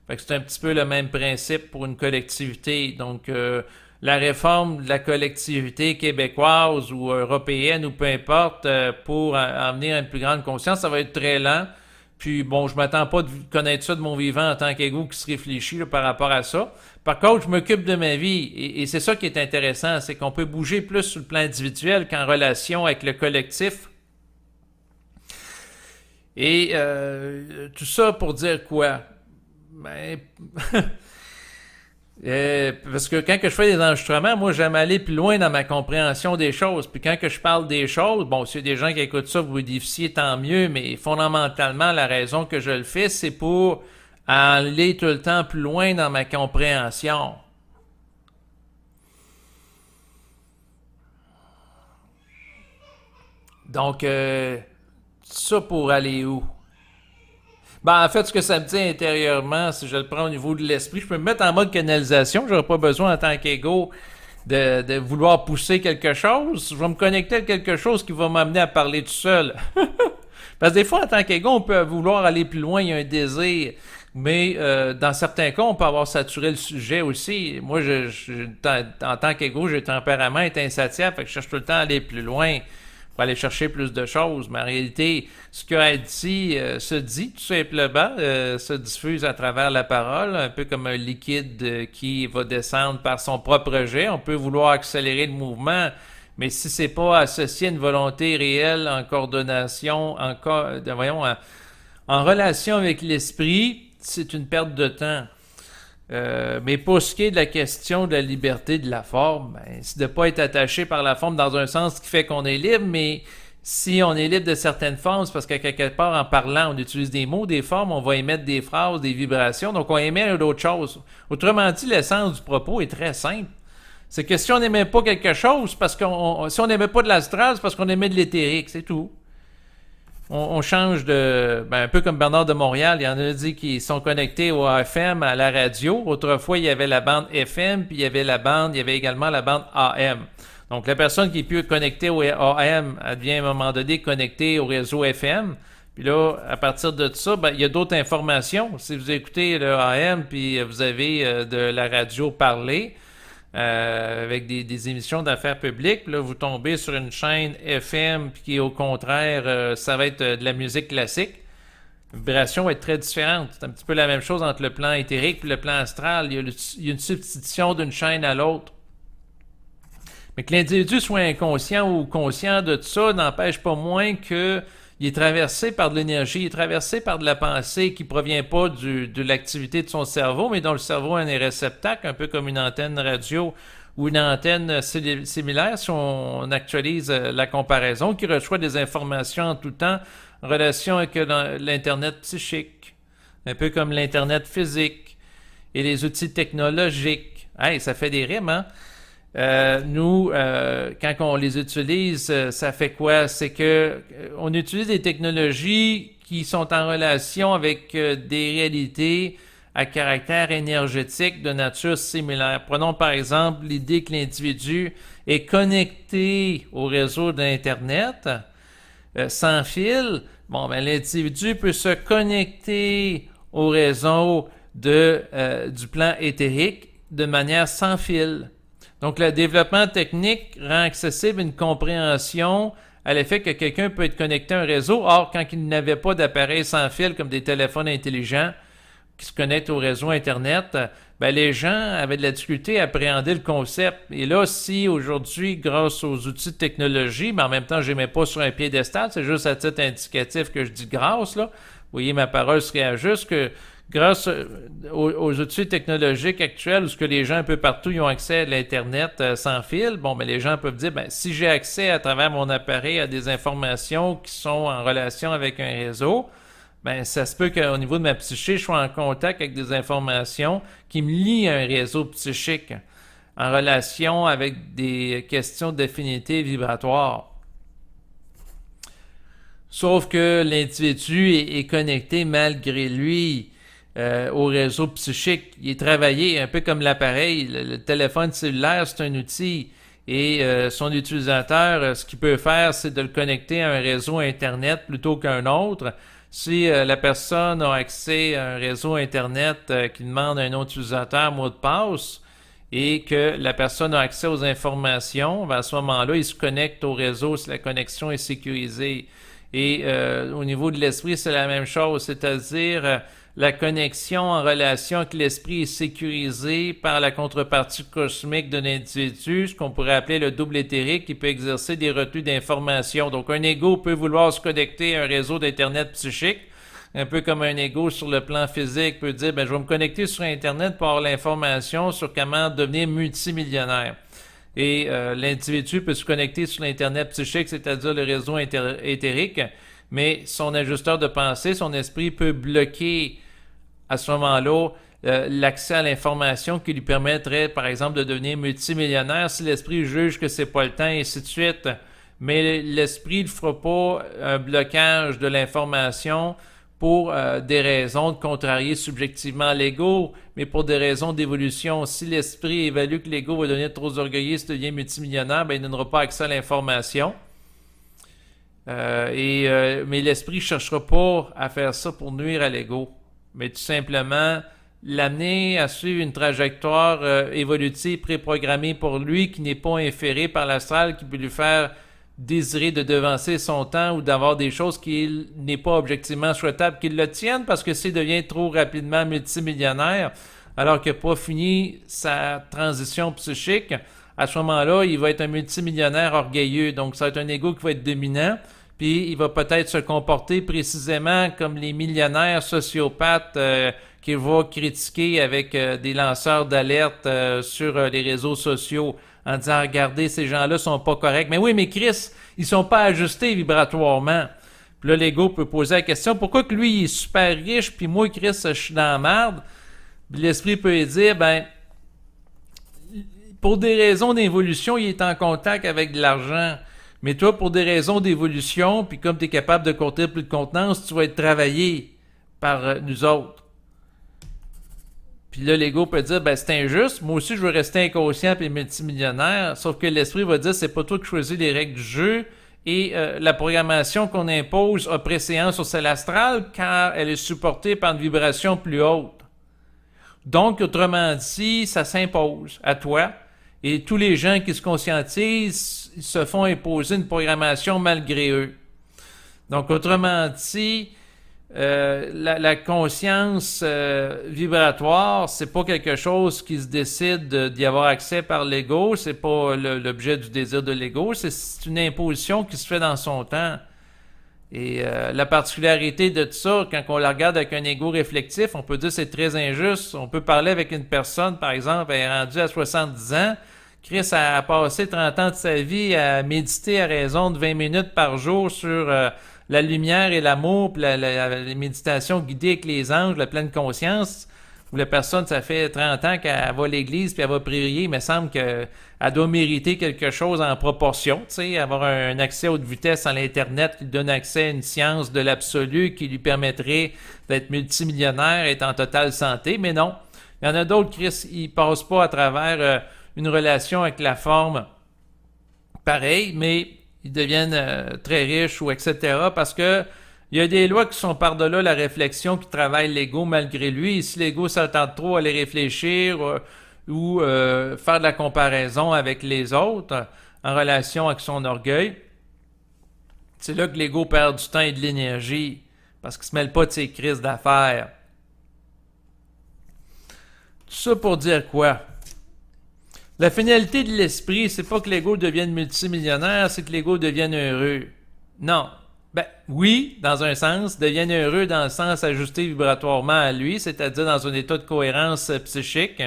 A: Fait que c'est un petit peu le même principe pour une collectivité. Donc, la réforme de la collectivité québécoise ou européenne ou peu importe pour amener une plus grande conscience, ça va être très lent. Puis bon, je m'attends pas de connaître ça de mon vivant en tant qu'ego qui se réfléchit là, par rapport à ça. Par contre, je m'occupe de ma vie et c'est ça qui est intéressant, c'est qu'on peut bouger plus sur le plan individuel qu'en relation avec le collectif. Et tout ça pour dire quoi? Ben, parce que quand que je fais des enregistrements, moi j'aime aller plus loin dans ma compréhension des choses. Puis quand que je parle des choses, bon, s'il y a des gens qui écoutent ça, vous vous édifiez, tant mieux, mais fondamentalement, la raison que je le fais, c'est pour aller tout le temps plus loin dans ma compréhension. Donc, ça pour aller où? Ben, en fait, ce que ça me dit intérieurement, si je le prends au niveau de l'esprit, je peux me mettre en mode canalisation. J'aurais pas besoin, en tant qu'ego, de vouloir pousser quelque chose. Je vais me connecter à quelque chose qui va m'amener à parler tout seul. Parce que des fois, en tant qu'ego, on peut vouloir aller plus loin, il y a un désir. Mais dans certains cas, on peut avoir saturé le sujet aussi. Moi, en tant qu'ego, j'ai un tempérament est insatiable, fait que je cherche tout le temps à aller plus loin pour aller chercher plus de choses. Mais en réalité, ce qui a été dit se dit tout simplement, se diffuse à travers la parole, un peu comme un liquide qui va descendre par son propre jet. On peut vouloir accélérer le mouvement, mais si c'est pas associé à une volonté réelle en coordination, en relation avec l'esprit, c'est une perte de temps. Mais pour ce qui est de la question de la liberté de la forme, ben, c'est de ne pas être attaché par la forme dans un sens qui fait qu'on est libre, mais si on est libre de certaines formes, c'est parce qu'à quelque part, en parlant, on utilise des mots, des formes, on va émettre des phrases, des vibrations, donc on émet d'autres choses. Autrement dit, l'essence du propos est très simple. C'est que si on n'aimait pas quelque chose, si on n'aimait pas de l'astral, c'est parce qu'on aimait de l'éthérique, c'est tout. On change un peu comme Bernard de Montréal, il y en a dit qui sont connectés au FM, à la radio. Autrefois, il y avait la bande FM, puis il y avait également la bande AM. Donc, la personne qui est plus connectée au AM, elle devient à un moment donné connectée au réseau FM. Puis là, à partir de ça, il y a d'autres informations. Si vous écoutez le AM, puis vous avez de la radio parlée, avec des émissions d'affaires publiques. Là, vous tombez sur une chaîne FM qui, au contraire, ça va être de la musique classique. La vibration va être très différente. C'est un petit peu la même chose entre le plan éthérique et le plan astral. Il y a une substitution d'une chaîne à l'autre. Mais que l'individu soit inconscient ou conscient de tout ça n'empêche pas moins que il est traversé par de l'énergie, il est traversé par de la pensée qui ne provient pas de l'activité de son cerveau, mais dont le cerveau est un réceptacle, un peu comme une antenne radio ou une antenne similaire, si on actualise la comparaison, qui reçoit des informations en tout temps en relation avec l'Internet psychique, un peu comme l'Internet physique et les outils technologiques. Hey, ça fait des rimes, hein? Nous, quand on les utilise, ça fait quoi? C'est que on utilise des technologies qui sont en relation avec des réalités à caractère énergétique de nature similaire. Prenons par exemple l'idée que l'individu est connecté au réseau d'Internet sans fil. Bon, ben l'individu peut se connecter au réseau du plan éthérique de manière sans fil. Donc, le développement technique rend accessible une compréhension à l'effet que quelqu'un peut être connecté à un réseau. Or, quand il n'avait pas d'appareils sans fil comme des téléphones intelligents qui se connectent au réseau Internet, ben, les gens avaient de la difficulté à appréhender le concept. Et là, si aujourd'hui, grâce aux outils de technologie, mais en même temps, je ne les mets pas sur un piédestal, c'est juste à titre indicatif que je dis grâce, là. Vous voyez, ma parole se réajuste que grâce aux outils technologiques actuels où ce que les gens un peu partout ils ont accès à l'Internet sans fil, bon, ben, les gens peuvent dire, ben, si j'ai accès à travers mon appareil à des informations qui sont en relation avec un réseau, ben, ça se peut qu'au niveau de ma psyché, je sois en contact avec des informations qui me lient à un réseau psychique en relation avec des questions d'affinité vibratoire. Sauf que l'individu est connecté malgré lui au réseau psychique. Il est travaillé un peu comme l'appareil. Le téléphone cellulaire, c'est un outil. Et son utilisateur, ce qu'il peut faire, c'est de le connecter à un réseau Internet plutôt qu'un autre. Si la personne a accès à un réseau Internet qui demande à un autre utilisateur mot de passe et que la personne a accès aux informations, ben à ce moment-là, il se connecte au réseau si la connexion est sécurisée. Et au niveau de l'esprit, c'est la même chose, c'est-à-dire la connexion en relation avec l'esprit est sécurisée par la contrepartie cosmique de l'individu, ce qu'on pourrait appeler le double éthérique, qui peut exercer des retenues d'informations. Donc un ego peut vouloir se connecter à un réseau d'Internet psychique, un peu comme un ego sur le plan physique peut dire, ben, je vais me connecter sur Internet pour avoir l'information sur comment devenir multimillionnaire. Et l'individu peut se connecter sur l'Internet psychique, c'est-à-dire le réseau éthérique, mais son ajusteur de pensée, son esprit peut bloquer à ce moment-là l'accès à l'information qui lui permettrait, par exemple, de devenir multimillionnaire si l'esprit juge que c'est pas le temps, et ainsi de suite. Mais l'esprit ne fera pas un blocage de l'information pour des raisons de contrarier subjectivement l'ego, mais pour des raisons d'évolution. Si l'esprit évalue que l'ego va devenir trop orgueilleux s'il devient multimillionnaire, ben, il n'aura pas accès à l'information. Mais l'esprit ne cherchera pas à faire ça pour nuire à l'ego, mais tout simplement l'amener à suivre une trajectoire évolutive préprogrammée pour lui qui n'est pas inférée par l'astral, qui peut lui faire désirer de devancer son temps ou d'avoir des choses qui n'est pas objectivement souhaitable qu'il le tienne, parce que s'il devient trop rapidement multimillionnaire alors qu'il n'a pas fini sa transition psychique, à ce moment-là, il va être un multimillionnaire orgueilleux. Donc, ça va être un ego qui va être dominant, puis il va peut-être se comporter précisément comme les millionnaires sociopathes qu'il va critiquer avec des lanceurs d'alerte sur les réseaux sociaux, en disant, regardez, ces gens-là sont pas corrects. Mais oui, mais Chris, ils sont pas ajustés vibratoirement. Puis là, l'ego peut poser la question, pourquoi que lui, il est super riche, puis moi, Chris, je suis dans la merde? Puis l'esprit peut lui dire, ben, pour des raisons d'évolution, il est en contact avec de l'argent. Mais toi, pour des raisons d'évolution, puis comme tu es capable de contenir plus de contenance, tu vas être travaillé par nous autres. Puis là, l'ego peut dire, ben c'est injuste, moi aussi je veux rester inconscient et multimillionnaire, sauf que l'esprit va dire, c'est pas toi qui choisis les règles du jeu, et la programmation qu'on impose a préséance sur celle astrale, car elle est supportée par une vibration plus haute. Donc, autrement dit, ça s'impose à toi, et tous les gens qui se conscientisent se font imposer une programmation malgré eux. Donc, autrement dit, la conscience vibratoire, c'est pas quelque chose qui se décide d'y avoir accès par l'ego, c'est pas l'objet du désir de l'ego, c'est une imposition qui se fait dans son temps. Et la particularité de tout ça, quand on la regarde avec un ego réflectif, on peut dire que c'est très injuste. On peut parler avec une personne, par exemple, elle est rendue à 70 ans, Chris a passé 30 ans de sa vie à méditer à raison de 20 minutes par jour sur la lumière et l'amour, puis les méditations guidées avec les anges, la pleine conscience, où la personne, ça fait 30 ans qu'elle va à l'église puis elle va prier, il me semble qu'elle doit mériter quelque chose en proportion, tu sais, avoir un accès haute vitesse à l'Internet qui lui donne accès à une science de l'absolu qui lui permettrait d'être multimillionnaire et être en totale santé, mais non. Il y en a d'autres, Chris, ils passent pas à travers une relation avec la forme pareille, mais ils deviennent très riches ou etc. parce que il y a des lois qui sont par-delà la réflexion qui travaillent l'ego malgré lui. Et si l'ego s'attend trop à les réfléchir ou faire de la comparaison avec les autres en relation avec son orgueil, c'est là que l'ego perd du temps et de l'énergie parce qu'il ne se mêle pas de ses crises d'affaires. Tout ça pour dire quoi? La finalité de l'esprit, c'est pas que l'ego devienne multimillionnaire, c'est que l'ego devienne heureux. Non. Ben oui, dans un sens, devienne heureux dans le sens ajusté vibratoirement à lui, c'est-à-dire dans un état de cohérence psychique,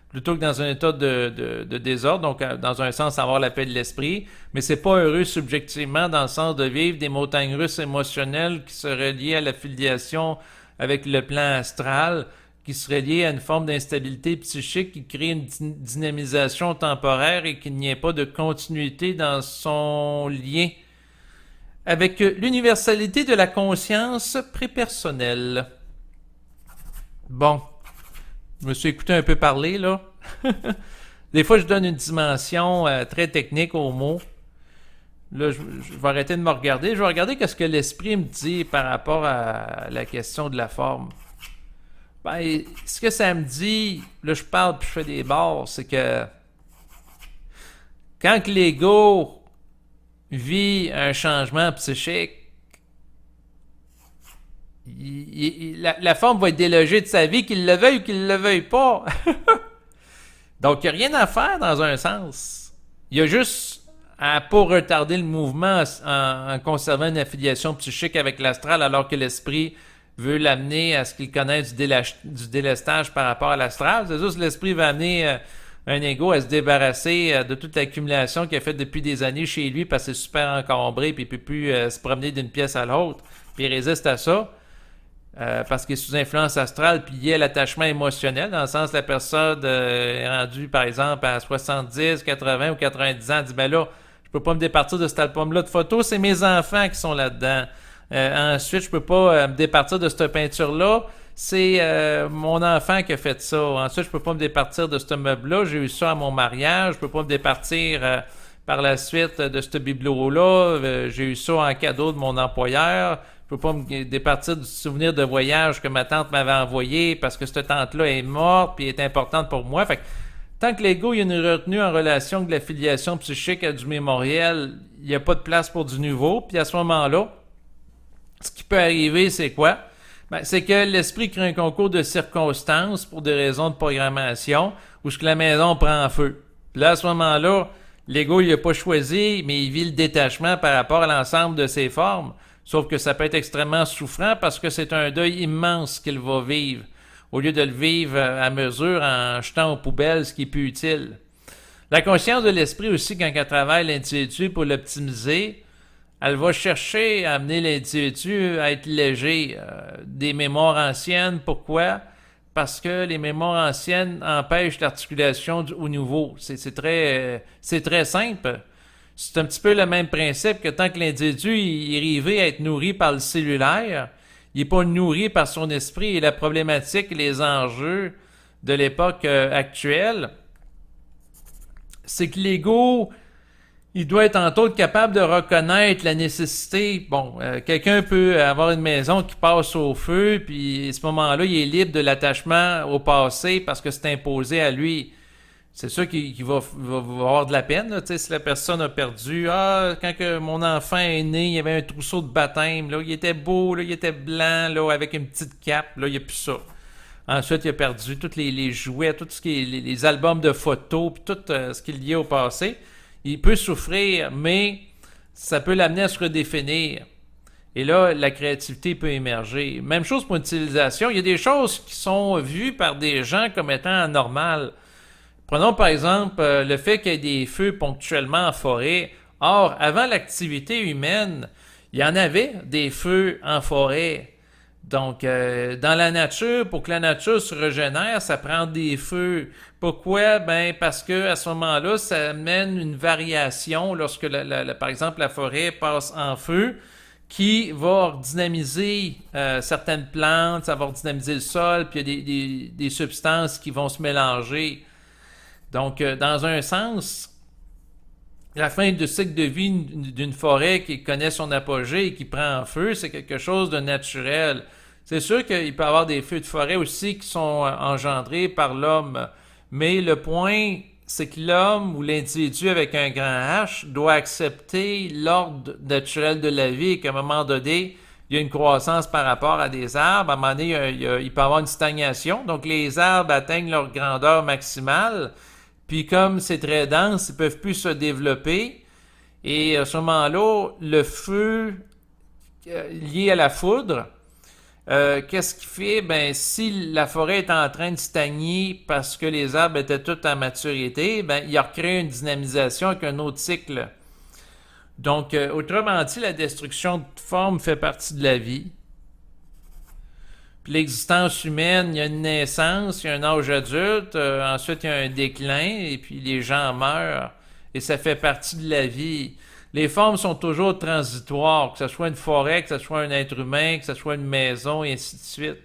A: plutôt que dans un état de désordre, donc dans un sens avoir la paix de l'esprit, mais c'est pas heureux subjectivement dans le sens de vivre des montagnes russes émotionnelles qui seraient liées à l'affiliation avec le plan astral, qui serait lié à une forme d'instabilité psychique qui crée une dynamisation temporaire et qu'il n'y ait pas de continuité dans son lien avec l'universalité de la conscience prépersonnelle. Bon, je me suis écouté un peu parler, là. Des fois, je donne une dimension très technique aux mots. Là, je vais arrêter de me regarder. Je vais regarder ce que l'esprit me dit par rapport à la question de la forme. Ben, ce que ça me dit, là je parle puis je fais des barres, c'est que quand l'ego vit un changement psychique, la forme va être délogée de sa vie, qu'il le veuille ou qu'il ne le veuille pas. Donc, il n'y a rien à faire dans un sens. Il y a juste à pas retarder le mouvement en conservant une affiliation psychique avec l'astral, alors que l'esprit veut l'amener à ce qu'il connaisse du délestage par rapport à l'astral. C'est juste que l'esprit va amener un ego à se débarrasser de toute l'accumulation qu'il a faite depuis des années chez lui parce que c'est super encombré puis il peut plus se promener d'une pièce à l'autre. Puis il résiste à ça. Parce qu'il est sous influence astrale, puis il y a l'attachement émotionnel, dans le sens que la personne est rendue, par exemple, à 70, 80 ou 90 ans, dit, ben là, je peux pas me départir de cet album-là de photos, c'est mes enfants qui sont là-dedans. Ensuite, je peux pas me départir de cette peinture-là, c'est mon enfant qui a fait ça. Ensuite, je peux pas me départir de ce meuble-là, j'ai eu ça à mon mariage, je peux pas me départir par la suite de ce bibelot-là, j'ai eu ça en cadeau de mon employeur. Je peux pas me départir du souvenir de voyage que ma tante m'avait envoyé parce que cette tante-là est morte et est importante pour moi. Fait que, tant que l'ego il y a une retenue en relation avec la filiation psychique à du mémoriel, il n'y a pas de place pour du nouveau. Puis à ce moment-là, ce qui peut arriver, c'est quoi? Ben, c'est que l'esprit crée un concours de circonstances pour des raisons de programmation où ce que la maison prend feu. Puis là, à ce moment-là, l'ego, il n'a pas choisi, mais il vit le détachement par rapport à l'ensemble de ses formes. Sauf que ça peut être extrêmement souffrant parce que c'est un deuil immense qu'il va vivre, au lieu de le vivre à mesure en jetant aux poubelles ce qui est plus utile. La conscience de l'esprit aussi, quand elle travaille l'individu pour l'optimiser, elle va chercher à amener l'individu à être léger des mémoires anciennes. Pourquoi? Parce que les mémoires anciennes empêchent l'articulation au nouveau. C'est très simple. C'est un petit peu le même principe que tant que l'individu est arrivé à être nourri par le cellulaire, il n'est pas nourri par son esprit et la problématique et les enjeux de l'époque actuelle, c'est que l'ego, il doit être entre autres capable de reconnaître la nécessité. Bon, quelqu'un peut avoir une maison qui passe au feu, puis à ce moment-là, il est libre de l'attachement au passé parce que c'est imposé à lui. C'est sûr qu'il va avoir de la peine, là, si la personne a perdu. Quand que mon enfant est né, il y avait un trousseau de baptême, là, il était beau, là, il était blanc, là, avec une petite cape, là, il n'y a plus ça. Ensuite, il a perdu tous les jouets, tout ce qui est les albums de photos, puis tout ce qui est lié au passé. Il peut souffrir, mais ça peut l'amener à se redéfinir. Et là, la créativité peut émerger. Même chose pour une civilisation. Il y a des choses qui sont vues par des gens comme étant anormales. Prenons par exemple le fait qu'il y ait des feux ponctuellement en forêt. Or, avant l'activité humaine, il y en avait des feux en forêt. Donc, dans la nature, pour que la nature se régénère, ça prend des feux. Pourquoi? Ben, parce que à ce moment-là, ça amène une variation lorsque, par exemple, la forêt passe en feu, qui va dynamiser certaines plantes, ça va dynamiser le sol, puis il y a des substances qui vont se mélanger. Donc, dans un sens, la fin du cycle de vie d'une forêt qui connaît son apogée et qui prend en feu, c'est quelque chose de naturel. C'est sûr qu'il peut y avoir des feux de forêt aussi qui sont engendrés par l'homme, mais le point, c'est que l'homme ou l'individu avec un grand H doit accepter l'ordre naturel de la vie et qu'à un moment donné, il y a une croissance par rapport à des arbres. À un moment donné, il peut y avoir une stagnation. Donc, les arbres atteignent leur grandeur maximale. Puis comme c'est très dense, ils ne peuvent plus se développer. Et à ce moment-là, le feu lié à la foudre, qu'est-ce qu'il fait? Ben, si la forêt est en train de stagner parce que les arbres étaient tous à maturité, ben, il a recréé une dynamisation avec un autre cycle. Donc, autrement dit, la destruction de forme fait partie de la vie. Puis l'existence humaine, il y a une naissance, il y a un âge adulte, ensuite il y a un déclin, et puis les gens meurent, et ça fait partie de la vie. Les formes sont toujours transitoires, que ce soit une forêt, que ce soit un être humain, que ce soit une maison, et ainsi de suite.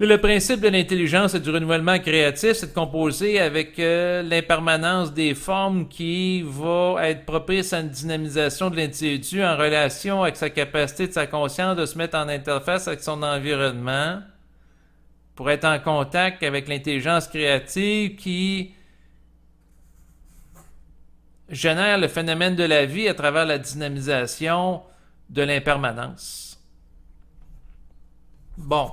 A: Et le principe de l'intelligence et du renouvellement créatif, c'est de composer avec l'impermanence des formes qui va être propice à une dynamisation de l'individu en relation avec sa capacité de sa conscience de se mettre en interface avec son environnement pour être en contact avec l'intelligence créative qui génère le phénomène de la vie à travers la dynamisation de l'impermanence. Bon,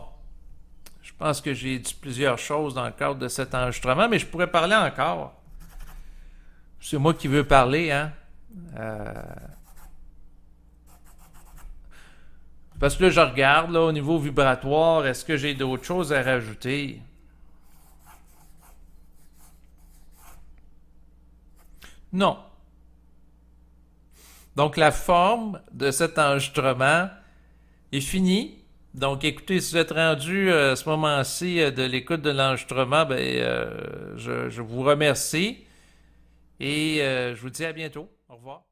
A: je pense que j'ai dit plusieurs choses dans le cadre de cet enregistrement, mais je pourrais parler encore. C'est moi qui veux parler, hein? Euh, Parce que là, je regarde, là, au niveau vibratoire, est-ce que j'ai d'autres choses à rajouter? Non. Donc, la forme de cet enregistrement est finie. Donc, écoutez, si vous êtes rendu à ce moment-ci de l'écoute de l'enregistrement, ben, je vous remercie et je vous dis à bientôt. Au revoir.